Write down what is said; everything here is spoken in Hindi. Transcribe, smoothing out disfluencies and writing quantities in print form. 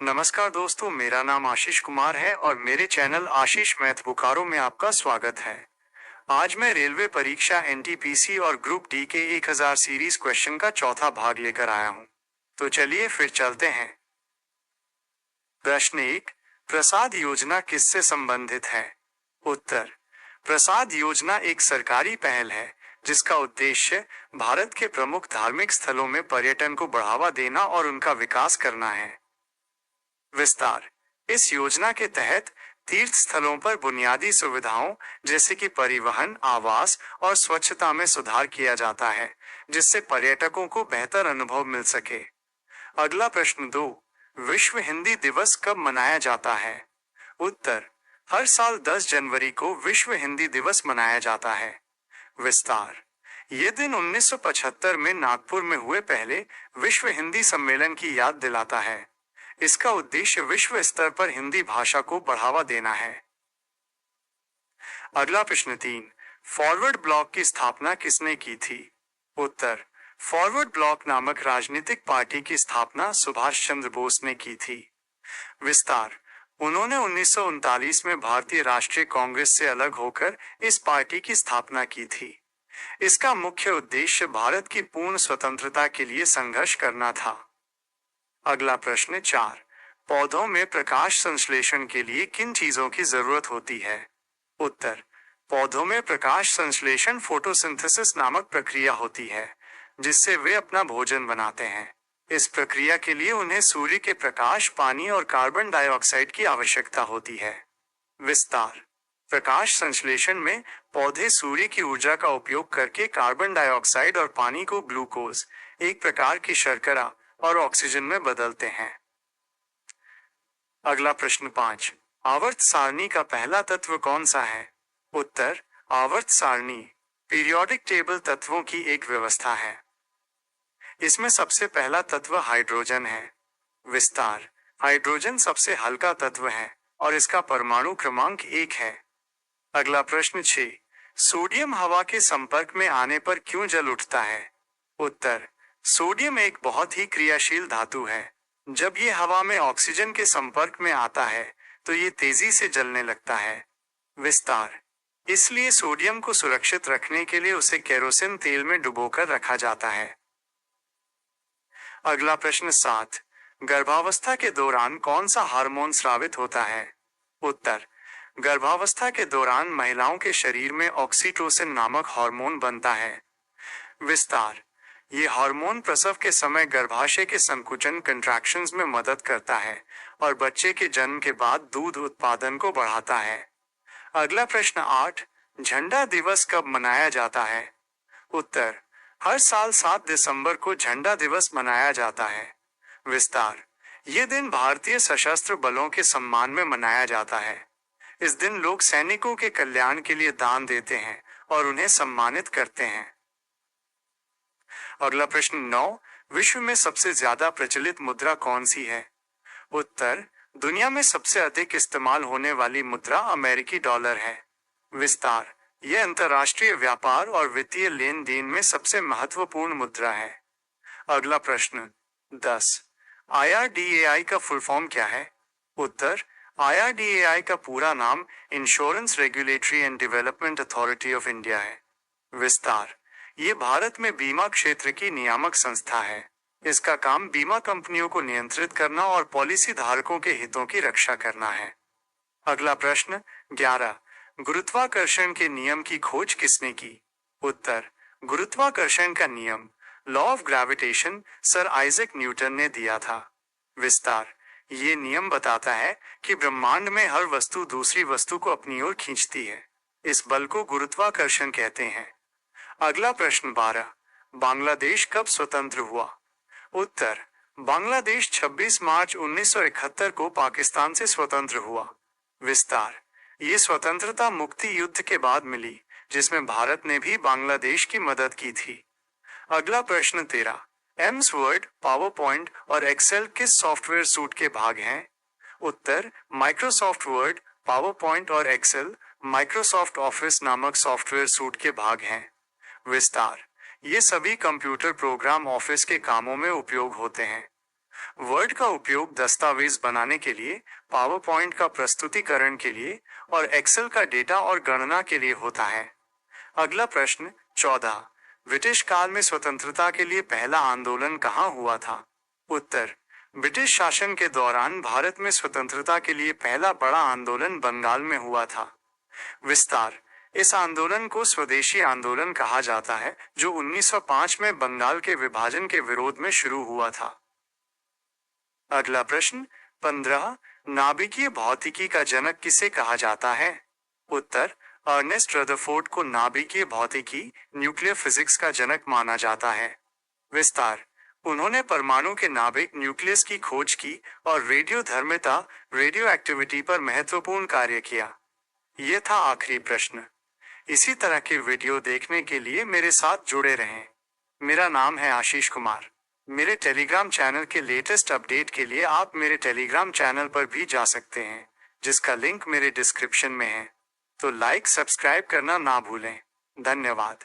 नमस्कार दोस्तों, मेरा नाम आशीष कुमार है और मेरे चैनल आशीष मैथ बोकारो में आपका स्वागत है। आज मैं रेलवे परीक्षा एनटीपीसी और ग्रुप डी के 1000 सीरीज क्वेश्चन का चौथा भाग लेकर आया हूं। तो चलिए फिर चलते हैं। प्रश्न 1, प्रसाद योजना किससे संबंधित है? उत्तर, प्रसाद योजना एक सरकारी पहल है जिसका उद्देश्य भारत के प्रमुख धार्मिक स्थलों में पर्यटन को बढ़ावा देना और उनका विकास करना है। विस्तार, इस योजना के तहत तीर्थ स्थलों पर बुनियादी सुविधाओं जैसे कि परिवहन, आवास और स्वच्छता में सुधार किया जाता है, जिससे पर्यटकों को बेहतर अनुभव मिल सके। अगला प्रश्न 2, विश्व हिंदी दिवस कब मनाया जाता है? उत्तर, हर साल 10 जनवरी को विश्व हिंदी दिवस मनाया जाता है। विस्तार, ये दिन 1975 में नागपुर में हुए पहले विश्व हिंदी सम्मेलन की याद दिलाता है। इसका उद्देश्य विश्व स्तर पर हिंदी भाषा को बढ़ावा देना है। अगला प्रश्न 3, फॉरवर्ड ब्लॉक की स्थापना किसने की थी? उत्तर, फॉरवर्ड ब्लॉक नामक राजनीतिक पार्टी की स्थापना सुभाष चंद्र बोस ने की थी। विस्तार, उन्होंने 1939 में भारतीय राष्ट्रीय कांग्रेस से अलग होकर इस पार्टी की स्थापना की थी। इसका मुख्य उद्देश्य भारत की पूर्ण स्वतंत्रता के लिए संघर्ष करना था। अगला प्रश्न 4, पौधों में प्रकाश संश्लेषण के लिए किन चीजों की जरूरत होती है? उत्तर, पौधों में प्रकाश संश्लेषण फोटोसिंथेसिस नामक प्रक्रिया होती है, जिससे वे अपना भोजन बनाते हैं। इस प्रक्रिया के लिए उन्हें सूर्य के प्रकाश, पानी और कार्बन डाइऑक्साइड की आवश्यकता होती है। विस्तार, प्रकाश संश्लेषण में पौधे सूर्य की ऊर्जा का उपयोग करके कार्बन डाइऑक्साइड और पानी को ग्लूकोज, एक प्रकार की शर्करा, और ऑक्सीजन में बदलते हैं। अगला प्रश्न 5, आवर्त सारणी का पहला तत्व कौन सा है? उत्तर, आवर्त सारणी पीरियोडिक टेबल तत्वों की एक व्यवस्था है। इसमें सबसे पहला तत्व हाइड्रोजन है। विस्तार, हाइड्रोजन सबसे हल्का तत्व है और इसका परमाणु क्रमांक 1 है। अगला प्रश्न 6, सोडियम हवा के संपर्क में आने पर क्यों जल उठता है? उत्तर, सोडियम एक बहुत ही क्रियाशील धातु है। जब ये हवा में ऑक्सीजन के संपर्क में आता है तो ये तेजी से जलने लगता है। विस्तार, इसलिए सोडियम को सुरक्षित रखने के लिए उसे केरोसिन तेल में डुबोकर रखा जाता है। अगला प्रश्न 7, गर्भावस्था के दौरान कौन सा हार्मोन स्रावित होता है? उत्तर, गर्भावस्था के दौरान महिलाओं के शरीर में ऑक्सीटोसिन नामक हार्मोन बनता है। विस्तार, ये हार्मोन प्रसव के समय गर्भाशय के संकुचन कंट्रैक्शंस में मदद करता है और बच्चे के जन्म के बाद दूध उत्पादन को बढ़ाता है। अगला प्रश्न 8, झंडा दिवस कब मनाया जाता है? उत्तर, हर साल 7 दिसंबर को झंडा दिवस मनाया जाता है। विस्तार, ये दिन भारतीय सशस्त्र बलों के सम्मान में मनाया जाता है। इस दिन लोग सैनिकों के कल्याण के लिए दान देते हैं और उन्हें सम्मानित करते हैं। अगला प्रश्न 9, विश्व में सबसे ज्यादा प्रचलित मुद्रा कौन सी है? उत्तर, दुनिया में सबसे अधिक इस्तेमाल होने वाली मुद्रा अमेरिकी डॉलर है। विस्तार, यह अंतर्राष्ट्रीय व्यापार और वित्तीय लेन देन में सबसे महत्वपूर्ण मुद्रा है। अगला प्रश्न 10, IRDAI का फुल फॉर्म क्या है? उत्तर, IRDAI का पूरा नाम insurance regulatory and development authority of India है। विस्तार, ये भारत में बीमा क्षेत्र की नियामक संस्था है। इसका काम बीमा कंपनियों को नियंत्रित करना और पॉलिसी धारकों के हितों की रक्षा करना है। अगला प्रश्न 11, गुरुत्वाकर्षण के नियम की खोज किसने की? उत्तर, गुरुत्वाकर्षण का नियम law of gravitation sir Isaac Newton ने दिया था। विस्तार, ये नियम बताता है कि ब्रह्मांड में हर वस्तु दूसरी वस्तु को अपनी ओर खींचती है। इस बल को गुरुत्वाकर्षण कहते हैं। अगला प्रश्न 12, बांग्लादेश कब स्वतंत्र हुआ? उत्तर, बांग्लादेश 26 मार्च 1971 को पाकिस्तान से स्वतंत्र हुआ। विस्तार, ये स्वतंत्रता मुक्ति युद्ध के बाद मिली, जिसमें भारत ने भी बांग्लादेश की मदद की थी। अगला प्रश्न 13, एम्स वर्ड, पावर पॉइंट और एक्सेल किस सॉफ्टवेयर सूट के भाग हैं? उत्तर, माइक्रोसॉफ्ट वर्ड, पावर पॉइंट और एक्सेल माइक्रोसॉफ्ट ऑफिस नामक सॉफ्टवेयर सूट के भाग हैं। विस्तार, ये सभी कंप्यूटर प्रोग्राम ऑफिस के कामों में उपयोग होते हैं। वर्ड का उपयोग दस्तावेज बनाने के लिए, पावर पॉइंट का प्रस्तुतिकरण के लिए और एक्सेल का डेटा और गणना के लिए होता है। अगला प्रश्न 14। ब्रिटिश काल में स्वतंत्रता के लिए पहला आंदोलन कहाँ हुआ था? उत्तर, ब्रिटिश शासन के दौरान भारत में स्वतंत्रता के लिए पहला बड़ा आंदोलन बंगाल में हुआ था। विस्तार, इस आंदोलन को स्वदेशी आंदोलन कहा जाता है, जो 1905 में बंगाल के विभाजन के विरोध में शुरू हुआ था। अगला प्रश्न 15। नाभिकीय भौतिकी का जनक किसे कहा जाता है? उत्तर, अर्नेस्ट रदरफोर्ड को नाभिकीय भौतिकी, न्यूक्लियर फिजिक्स का जनक माना जाता है। विस्तार, उन्होंने परमाणु के नाभिक न्यूक्लियस की खोज की और रेडियोधर्मिता, रेडियो एक्टिविटी पर महत्वपूर्ण कार्य किया। यह था आखिरी प्रश्न। इसी तरह के वीडियो देखने के लिए मेरे साथ जुड़े रहें। मेरा नाम है आशीष कुमार। मेरे टेलीग्राम चैनल के लेटेस्ट अपडेट के लिए आप मेरे टेलीग्राम चैनल पर भी जा सकते हैं, जिसका लिंक मेरे डिस्क्रिप्शन में है। तो लाइक, सब्सक्राइब करना ना भूलें। धन्यवाद।